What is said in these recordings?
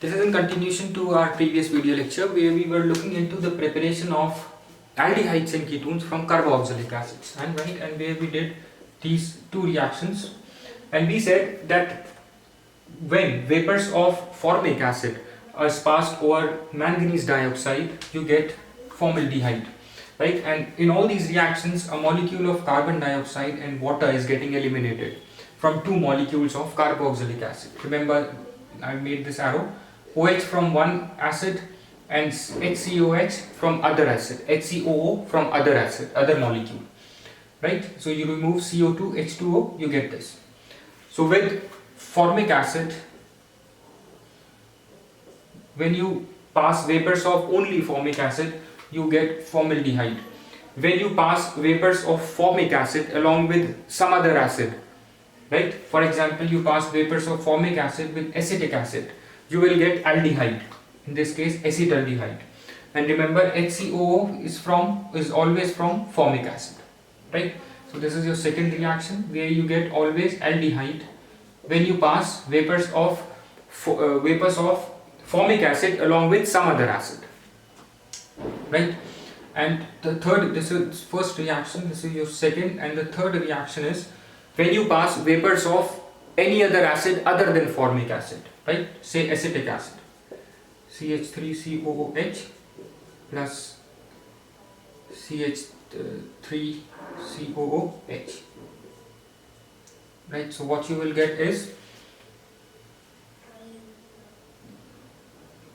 This is in continuation to our previous video lecture where we were looking into the preparation of aldehydes and ketones from carboxylic acids, and where we did these two reactions, and we said that when vapors of formic acid is passed over manganese dioxide, you get formaldehyde, right? And in all these reactions, a molecule of carbon dioxide and water is getting eliminated from two molecules of carboxylic acid. Remember, I made this arrow. OH from one acid and HCOH from other acid, HCOO from other molecule, right? So you remove CO2, H2O, you get this. So with formic acid, when you pass vapors of only formic acid, you get formaldehyde. When you pass vapors of formic acid along with some other acid, right? For example, you pass vapors of formic acid with acetic acid, you will get aldehyde, in this case acetaldehyde. And remember, HCOO is always from formic acid, right? So this is your second reaction where you get always aldehyde when you pass vapors of formic acid along with some other acid, right? And the third, this is first reaction, this is your second, and the third reaction is when you pass vapors of any other acid other than formic acid, right? Say acetic acid, CH3COOH plus CH3COOH, right? So what you will get is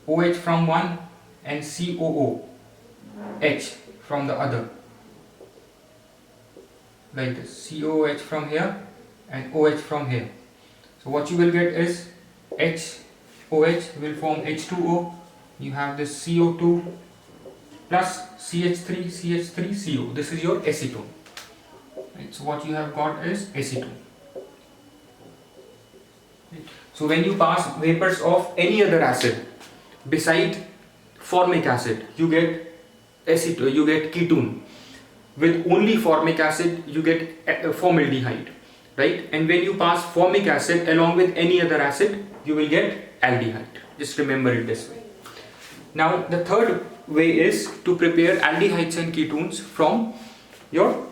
OH from one and COOH from the other, like this, COOH from here and OH from here. So what you will get is HOH will form H2O, you have this CO2 plus CH3CO. This is your acetone, right? So what you have got is acetone. So when you pass vapors of any other acid beside formic acid, you get acetone, you get ketone. With only formic acid, you get formaldehyde, right? And when you pass formic acid along with any other acid, you will get aldehyde. Just remember it this way. Now the third way is to prepare aldehydes and ketones from your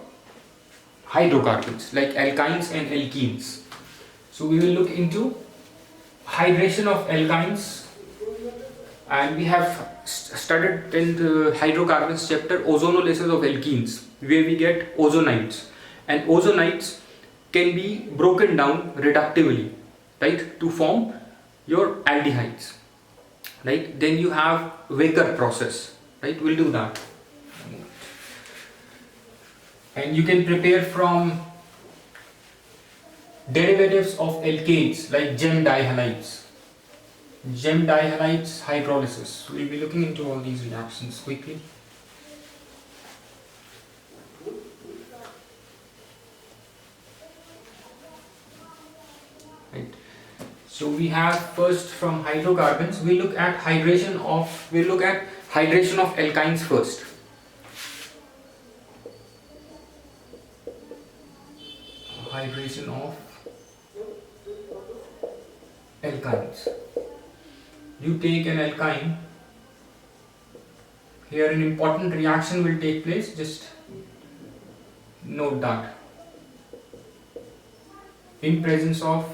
hydrocarbons like alkynes and alkenes. So we will look into hydration of alkynes, and we have studied in the hydrocarbons chapter ozonolysis of alkenes, where we get ozonides, and ozonides can be broken down reductively, right, to form your aldehydes, right? Then you have Waker process, right? We'll do that, and you can prepare from derivatives of alkanes like gem dihalides hydrolysis. We'll be looking into all these reactions quickly. Right. So we have first from hydrocarbons, we'll look at hydration of alkynes first. Hydration of alkynes. You take an alkyne, here an important reaction will take place, just note that. In presence of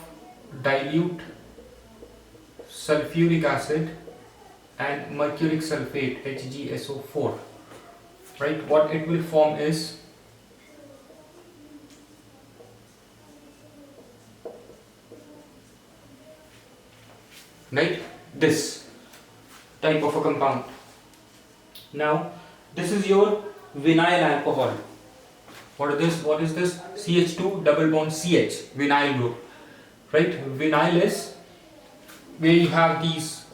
dilute sulfuric acid and mercuric sulfate, HgSO4, right? What it will form is this type of a compound. Now this is your vinyl alcohol. What is this? CH2 double bond CH, vinyl group, right? Vinyl is where you have these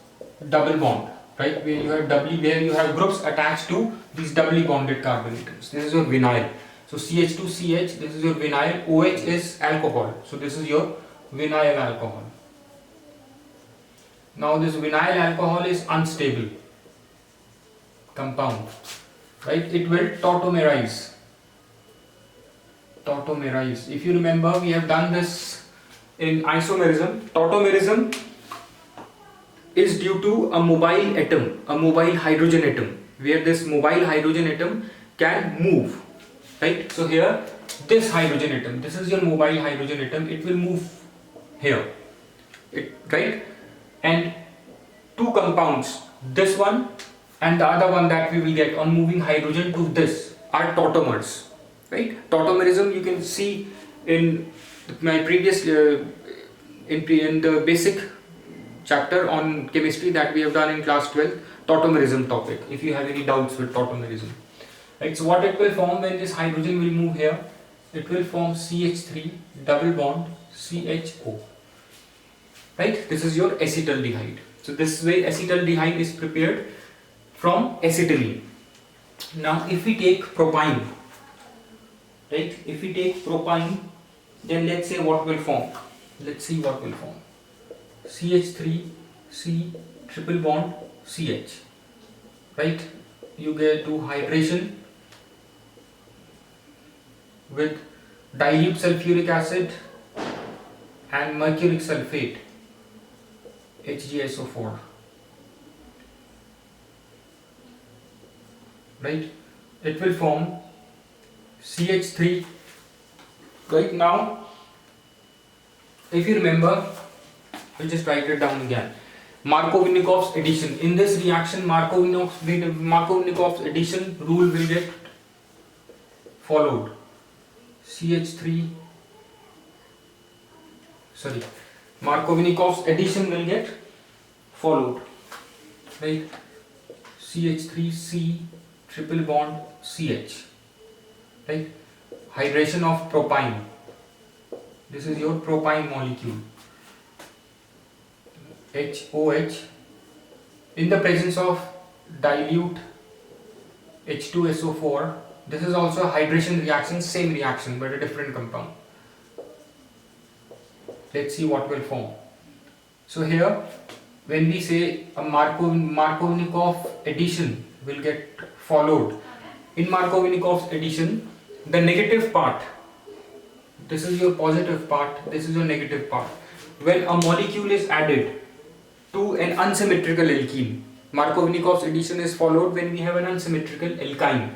double bond, right? Where you have groups attached to these doubly bonded carbon atoms. This is your vinyl. So CH2CH, this is your vinyl. OH is alcohol, so this is your vinyl alcohol. Now this vinyl alcohol is unstable compound, right? It will tautomerize. If you remember, we have done this in isomerism. Tautomerism is due to a mobile atom, a mobile hydrogen atom, where this mobile hydrogen atom can move, right? So here, this hydrogen atom, this is your mobile hydrogen atom, it will move here, right? And two compounds, this one and the other one that we will get on moving hydrogen to this, are tautomers, right? Tautomerism you can see in my previous in the basic chapter on chemistry that we have done in class 12, tautomerism topic, if you have any doubts with tautomerism, right? So what it will form when this hydrogen will move here, it will form CH3 double bond CHO, right? This is your acetaldehyde. So this way acetaldehyde is prepared from acetylene. Now if we take propyne, right? If we take propyne, then let's say what will form. Let's see what will form. CH3C triple bond CH, right? You get to hydration with dilute sulfuric acid and mercuric sulfate, HgSO4, right? It will form CH3. Right now, if you remember, we'll just write it down again. Markovnikov's addition. In this reaction, Markovnikov's addition rule will get followed. Markovnikov's addition will get followed, right? CH3C triple bond CH, right? Hydration of propyne. This is your propyne molecule. HOH in the presence of dilute H2SO4. This is also a hydration reaction, same reaction but a different compound. Let's see what will form. So here, when we say a Markovnikov addition will get followed, in Markovnikov's addition, the negative part, this is your positive part, this is your negative part. When a molecule is added to an unsymmetrical alkene, Markovnikov's addition is followed when we have an unsymmetrical alkyne,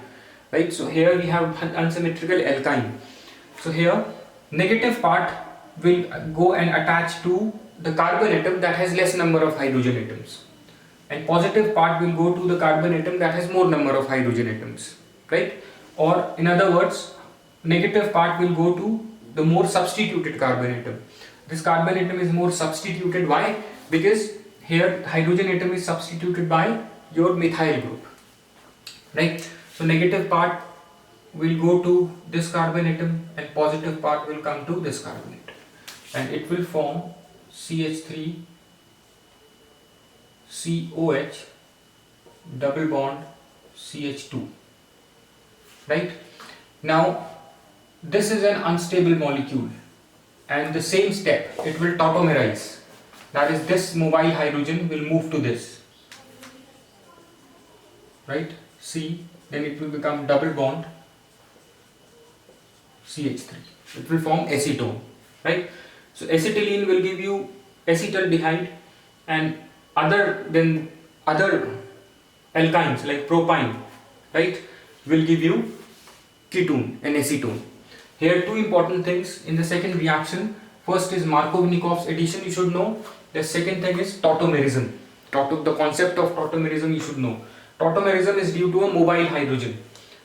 right? So here we have unsymmetrical alkyne. So here, negative part will go and attach to the carbon atom that has less number of hydrogen atoms, and positive part will go to the carbon atom that has more number of hydrogen atoms, right? Or in other words, negative part will go to the more substituted carbon atom. This carbon atom is more substituted. Why? Because here hydrogen atom is substituted by your methyl group, right? So negative part will go to this carbon atom and positive part will come to this carbon atom, and it will form CH3 COH double bond CH2, right? Now this is an unstable molecule, and the same step, it will tautomerize. That is, this mobile hydrogen will move to this, right? C, then it will become double bond CH3. It will form acetone, right? So acetylene will give you acetaldehyde, and other alkynes like propyne, right, will give you ketone and acetone. Here two important things in the second reaction. First is Markovnikov's addition, you should know. The second thing is tautomerism. The concept of tautomerism you should know. Tautomerism is due to a mobile hydrogen,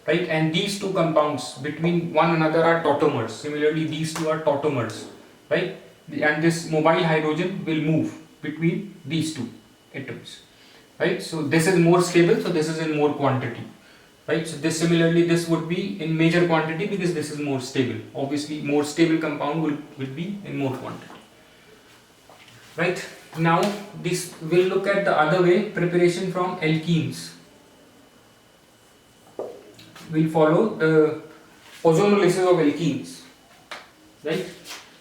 right? And these two compounds between one another are tautomers. Similarly, these two are tautomers, right? And this mobile hydrogen will move between these two atoms, right? So this is more stable, so this is in more quantity, right? So this similarly, this would be in major quantity because this is more stable. Obviously, more stable compound will be in more quantity, right? Now this will look at the other way, preparation from alkenes. We'll follow the ozonolysis of alkenes, right?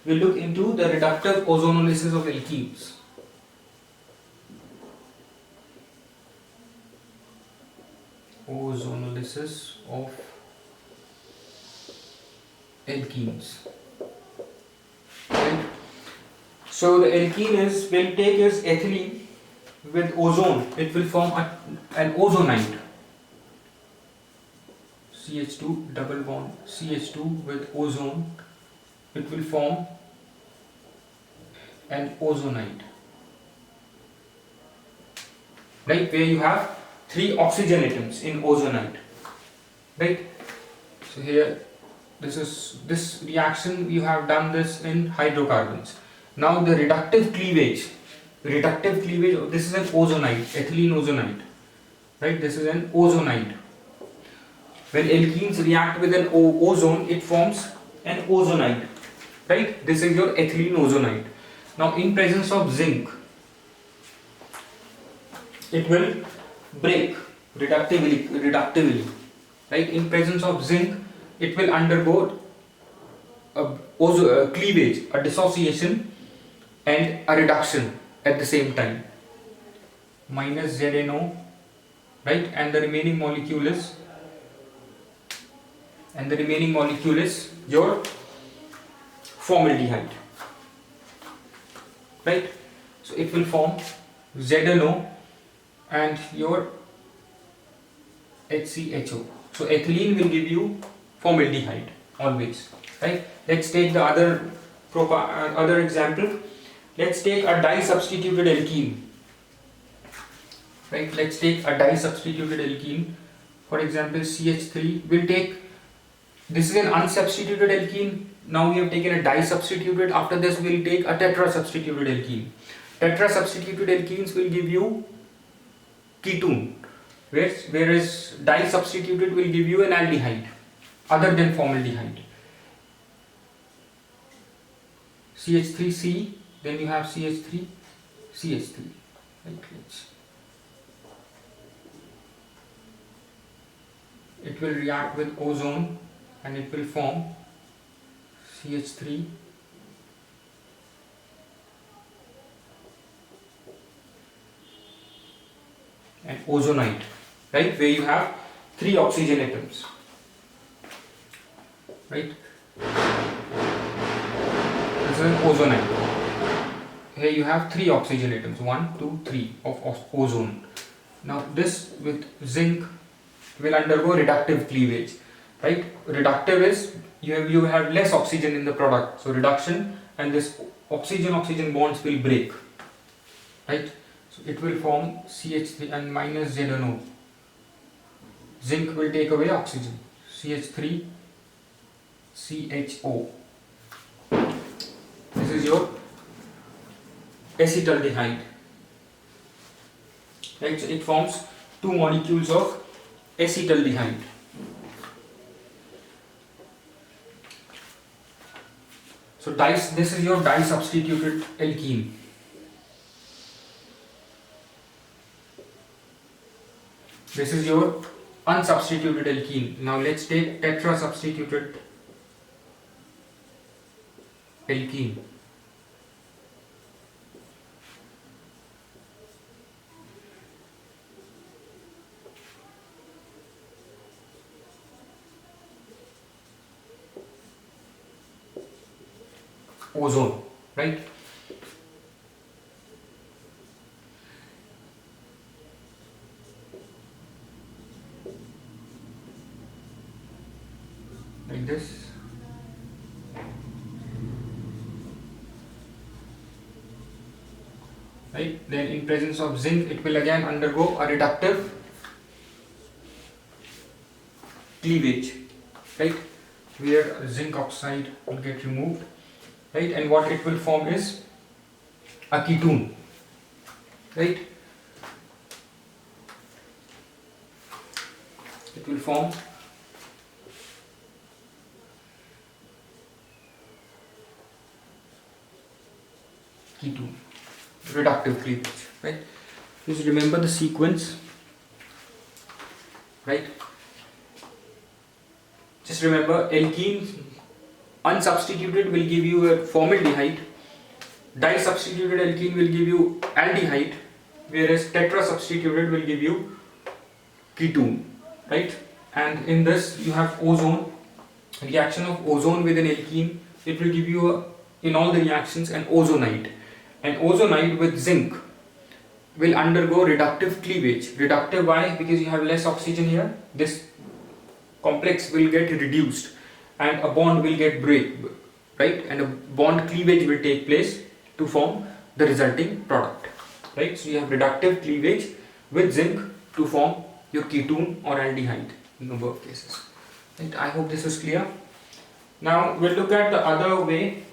We'll look into the reductive ozonolysis of alkenes. Ozonolysis of alkenes, right? So the alkene is, we'll take is ethylene, with ozone, it will form an ozonide. CH2 double bond CH2 with ozone, it will form an ozonide. Right, where you have 3 oxygen atoms in ozonide. Right. So here, this reaction, you have done this in hydrocarbons. Now the reductive cleavage. This is an ozonide, ethylene ozonide. Right, this is an ozonide. When alkenes react with an ozone, it forms an ozonide. Right, this is your ethylene ozonide. Now in presence of zinc, it will break reductively. Right, in presence of zinc, it will undergo a cleavage, a dissociation and a reduction at the same time. Minus ZNO, right, and the remaining molecule is your formaldehyde. Right, so it will form ZNO and your HCHO. So ethylene will give you formaldehyde always. Right, let's take the other example. Let's take a disubstituted alkene. Right, let's take a disubstituted alkene. For example, CH3. We'll take, this is an unsubstituted alkene. Now we have taken a disubstituted. After this, we'll take a tetrasubstituted alkene. Tetrasubstituted alkenes will give you ketone, whereas disubstituted will give you an aldehyde other than formaldehyde. CH3C, then you have CH3, CH3. Right, it will react with ozone and it will form CH3 and ozonide, right, where you have 3 oxygen atoms. Right, this is an ozonide. Here you have 3 oxygen atoms, 1, 2, 3 of ozone. Now this with zinc will undergo reductive cleavage. Right, reductive is you have less oxygen in the product, so reduction, and this oxygen bonds will break. Right, so it will form CH3 and minus ZNO. Zinc will take away oxygen, CH3 CHO. This is your acetaldehyde. Right, so it forms 2 molecules of acetaldehyde. So this is your disubstituted alkene. This is your unsubstituted alkene. Now let's take tetrasubstituted alkene. Ozone, right? Like this. Right? Then in presence of zinc, it will again undergo a reductive cleavage, right? Where zinc oxide will get removed. Right, and what it will form is a ketone. Right, it will form ketone, reductive cleavage. Right, just remember the sequence. Right, just remember alkene unsubstituted will give you a formaldehyde, disubstituted alkene will give you aldehyde, whereas tetrasubstituted will give you ketone, right? And in this you have ozone, reaction of ozone with an alkene, it will give you in all the reactions an ozonide, and ozonide with zinc will undergo reductive cleavage. Reductive, why? Because you have less oxygen here. This complex will get reduced and a bond will get break, right? And a bond cleavage will take place to form the resulting product, right? So you have reductive cleavage with zinc to form your ketone or aldehyde in number of cases, right? I hope this is clear. Now we'll look at the other way,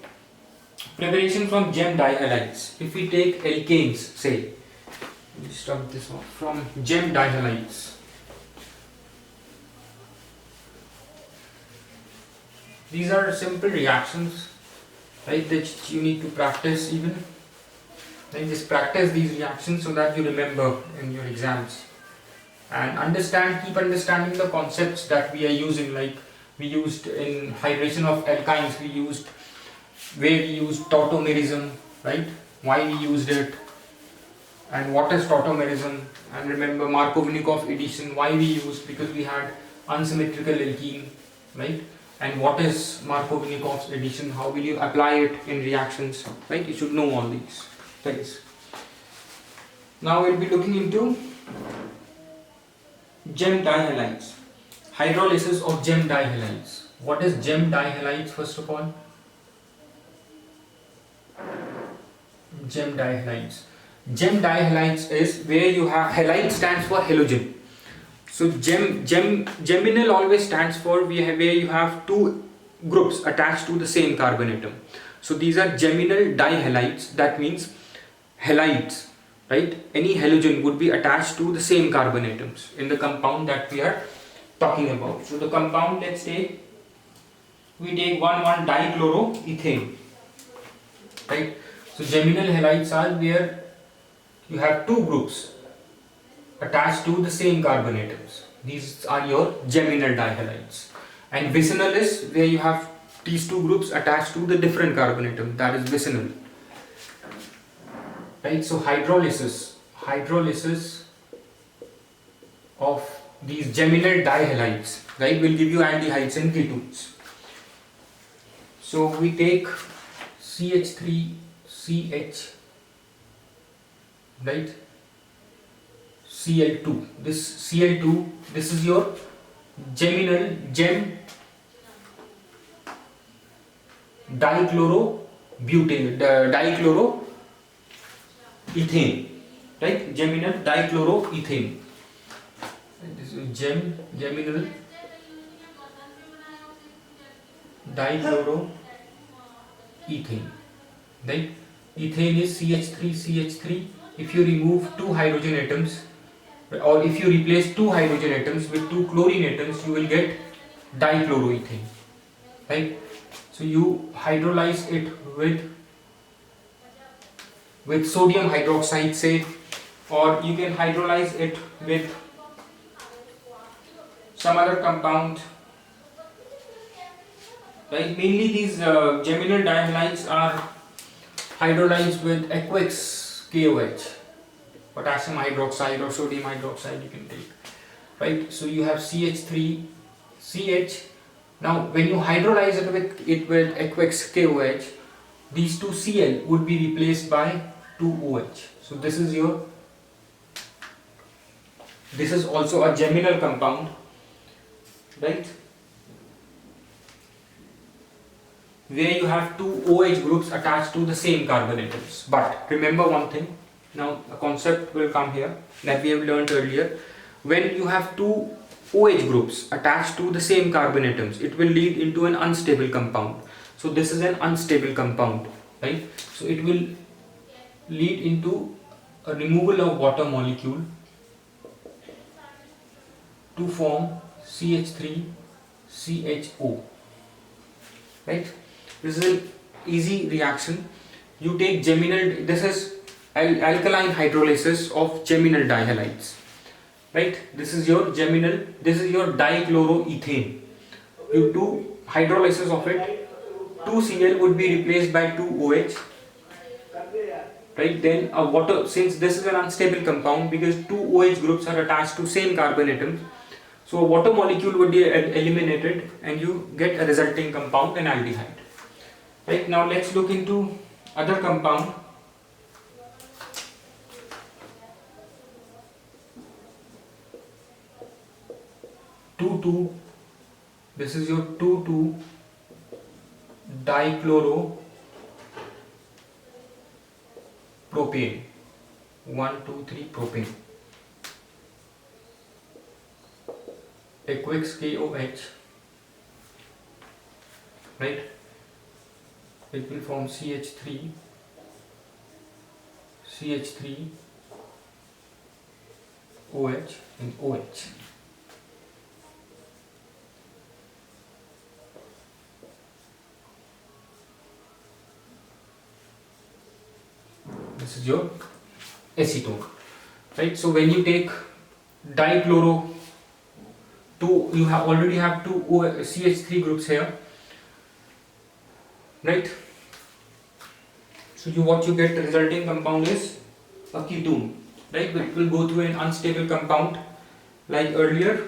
preparation from gem dihalides. If we take alkanes, say, let me start this off from gem dihalides. These are simple reactions, right, that you need to practice even. Then just practice these reactions so that you remember in your exams. And keep understanding the concepts that we are using, like we used in hydration of alkynes, we used tautomerism, right? Why we used it, and what is tautomerism, and remember Markovnikov addition, why we used, because we had unsymmetrical alkene, right? And what is Markovnikov's addition, how will you apply it in reactions, right? You should know all these things. Now we'll be looking into gem dihalides, hydrolysis of gem dihalides. What is gem dihalides first of all? Gem dihalides. Gem dihalides is where you have, halide stands for halogen. So geminal always stands for where you have two groups attached to the same carbon atom. So these are geminal dihalides, that means halides, right? Any halogen would be attached to the same carbon atoms in the compound that we are talking about. So the compound, let's say, we take 1,1-dichloroethane, right? So geminal halides are where you have two groups attached to the same carbon atoms. These are your geminal dihalides. And vicinal is where you have these two groups attached to the different carbon atom, that is vicinal. Right, so hydrolysis of these geminal dihalides, right, will give you aldehydes and ketones. So we take CH3CH, right, Cl2. This Cl2, this is your gem dichloroethane, right? Geminal dichloroethane. This is geminal dichloroethane, right? Ethane is CH3CH3. If you remove two hydrogen atoms, or if you replace two hydrogen atoms with two chlorine atoms, you will get dichloroethane, right? So you hydrolyze it with sodium hydroxide, say, or you can hydrolyze it with some other compound, right? Mainly these geminal dihalides are hydrolyzed with aqueous KOH, potassium hydroxide or sodium hydroxide you can take, right? So you have CH3CH. Now when you hydrolyze it with aqueous KOH, these two Cl would be replaced by two OH. So this is also a geminal compound, right, where you have two OH groups attached to the same carbon atoms. But remember one thing, now a concept will come here that we have learned earlier. When you have two OH groups attached to the same carbon atoms, it will lead into an unstable compound. So this is an unstable compound, right? So it will lead into a removal of water molecule to form CH3CHO, right? This is an easy reaction. You take geminal, this is alkaline hydrolysis of geminal dihalides, right? This is your geminal, this is your dichloroethane. You do hydrolysis of it, 2 Cl would be replaced by 2 OH, right? Then a water, since this is an unstable compound because 2 OH groups are attached to same carbon atoms, so a water molecule would be eliminated and you get a resulting compound, an aldehyde. Right, now let's look into other compound. 2,2, this is your 2,2 dichloro propane, 1, 2, 3 propane, aqueous KOH, right? It will form CH3, OH and OH. This is your acetone, right? So when you take dichloro, you already have two CH3 groups here, right? So what you get, the resulting compound is a ketone, right? But it will go through an unstable compound like earlier,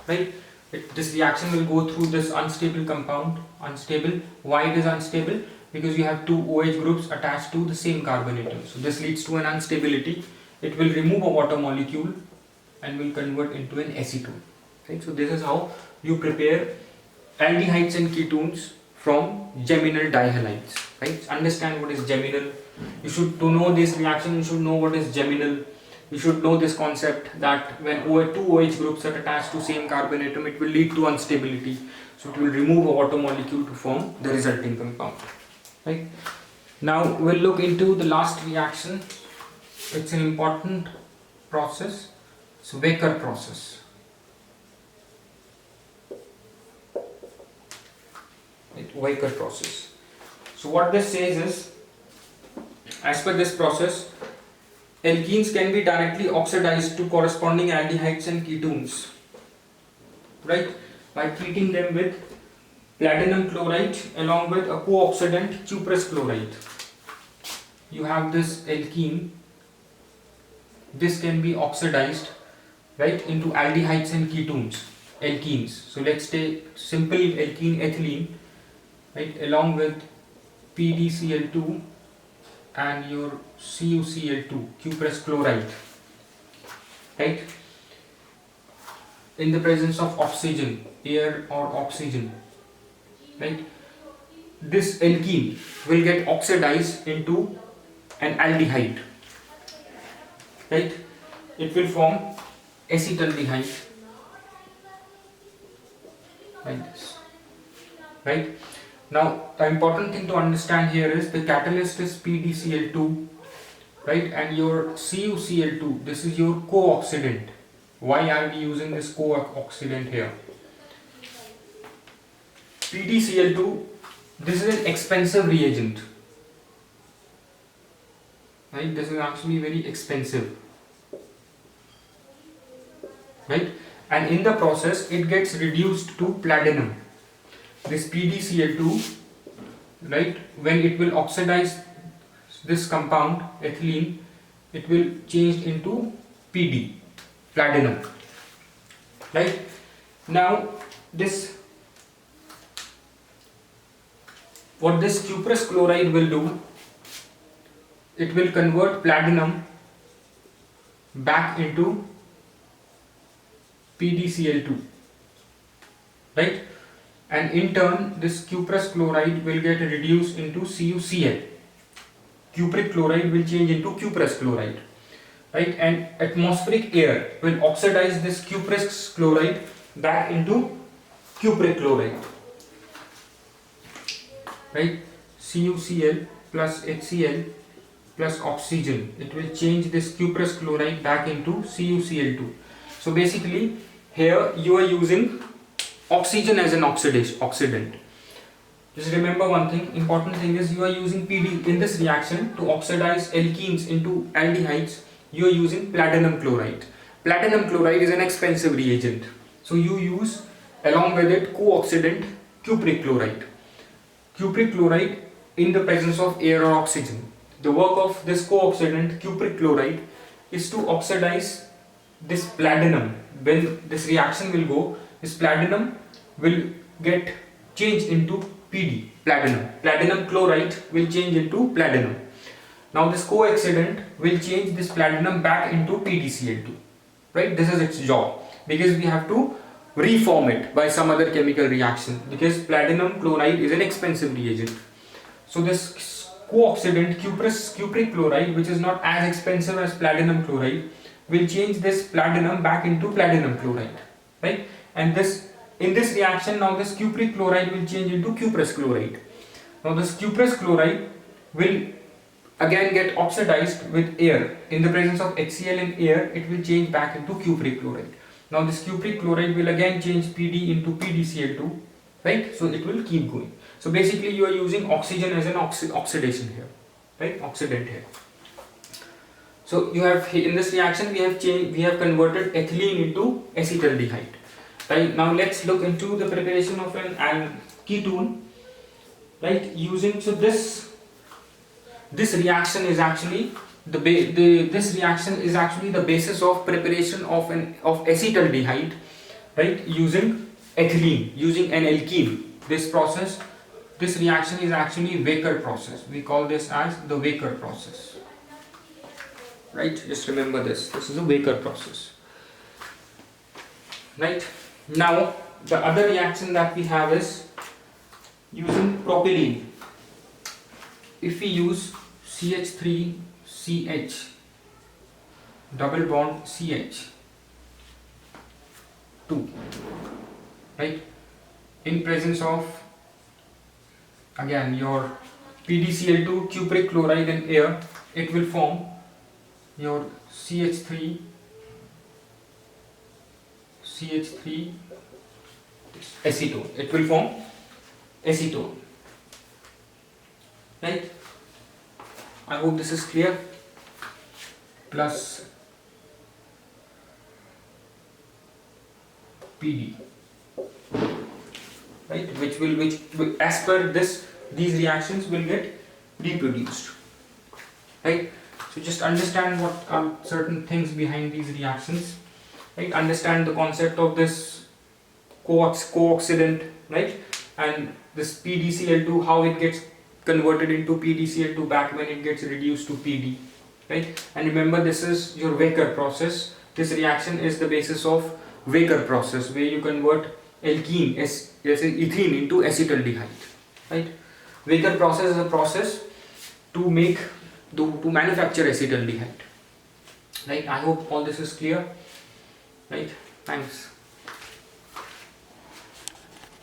right? This reaction will go through this unstable compound, unstable. Why it is unstable? Because you have two OH groups attached to the same carbon atom. So this leads to an instability. It will remove a water molecule and will convert into an acetone. Right? So this is how you prepare aldehydes and ketones from geminal dihalides. Right? Understand what is geminal. You should, to know this reaction, you should know what is geminal. You should know this concept that when two OH groups are attached to same carbon atom, it will lead to instability. So it will remove a water molecule to form the resulting compound. Right? Now we'll look into the last reaction. It's an important process. It's Waker process. Waker process. So what this says is, as per this process, alkenes can be directly oxidized to corresponding aldehydes and ketones, right, by treating them with platinum chloride along with a co-oxidant cuprous chloride. You have this alkene, this can be oxidized, right, into aldehydes and ketones, alkenes. So let's take simple alkene ethylene, right, along with PdCl2 and your CuCl2, cuprous chloride, right, in the presence of oxygen, air or oxygen, right, this alkene will get oxidized into an aldehyde, right, it will form acetaldehyde like this, right. Now the important thing to understand here is the catalyst is PdCl2, right, and your CuCl2, this is your co-oxidant. Why are we using this co-oxidant here? PdCl2, this is an expensive reagent, right, this is actually very expensive, right, and in the process it gets reduced to platinum. This PdCl2, right, when it will oxidize this compound ethylene, it will change into Pd, platinum, right. Now this, what this cuprous chloride will do, it will convert platinum back into PdCl2, right, and in turn this cuprous chloride will get reduced into CuCl. Cupric chloride will change into cuprous chloride, right, and atmospheric air will oxidize this cuprous chloride back into cupric chloride, right, CuCl plus HCl plus oxygen, it will change this cuprous chloride back into CuCl2. So basically here you are using oxygen as an oxidant. Just remember one thing, important thing is you are using Pd in this reaction to oxidize alkenes into aldehydes. You are using platinum chloride. Platinum chloride is an expensive reagent, so you use along with it co-oxidant cupric chloride. Cupric chloride in the presence of air or oxygen. The work of this co-oxidant cupric chloride is to oxidize this platinum. When this reaction will go, this platinum will get changed into Pd, platinum. Platinum chloride will change into platinum. Now this co-oxidant will change this platinum back into PdCl2, right? This is its job, because we have to reform it by some other chemical reaction, because platinum chloride is an expensive reagent. So this co-oxidant cupric chloride, which is not as expensive as platinum chloride, will change this platinum back into platinum chloride, right? And this, in this reaction, now this cupric chloride will change into cuprous chloride. Now this cuprous chloride will again get oxidized with air. In the presence of HCl and air, it will change back into cupric chloride. Now this cupric chloride will again change Pd into PdCl2, right? So it will keep going. So basically you are using oxygen as an oxidation here, right? Oxidant here. So you have, in this reaction we have converted ethylene into acetaldehyde. Right? Now let's look into the preparation of an ketone, right? Using, so this reaction is actually this reaction is actually the basis of preparation of acetaldehyde, right? Using ethylene, using an alkene. This reaction is actually Waker process. We call this as the Waker process. Right? Just remember this. This is a Waker process. Right? Now, the other reaction that we have is using propylene. If we use CH3CH, double bond CH2, right? In presence of, again, your PdCl2, cupric chloride and air, it will form your CH3 acetone. It will form acetone, right? I hope this is clear. Plus Pd, right? Which as per this, these reactions will get reproduced, right? So just understand what are certain things behind these reactions, right? Understand the concept of this co-oxidant, right? And this PdCl2, how it gets converted into PdCl2 back when it gets reduced to Pd, right? And remember, this is your Waker process. This reaction is the basis of Waker process, where you convert alkene, ethene, into acetaldehyde, right? Waker process is a process to manufacture acetaldehyde, right? I hope all this is clear, right? Thanks.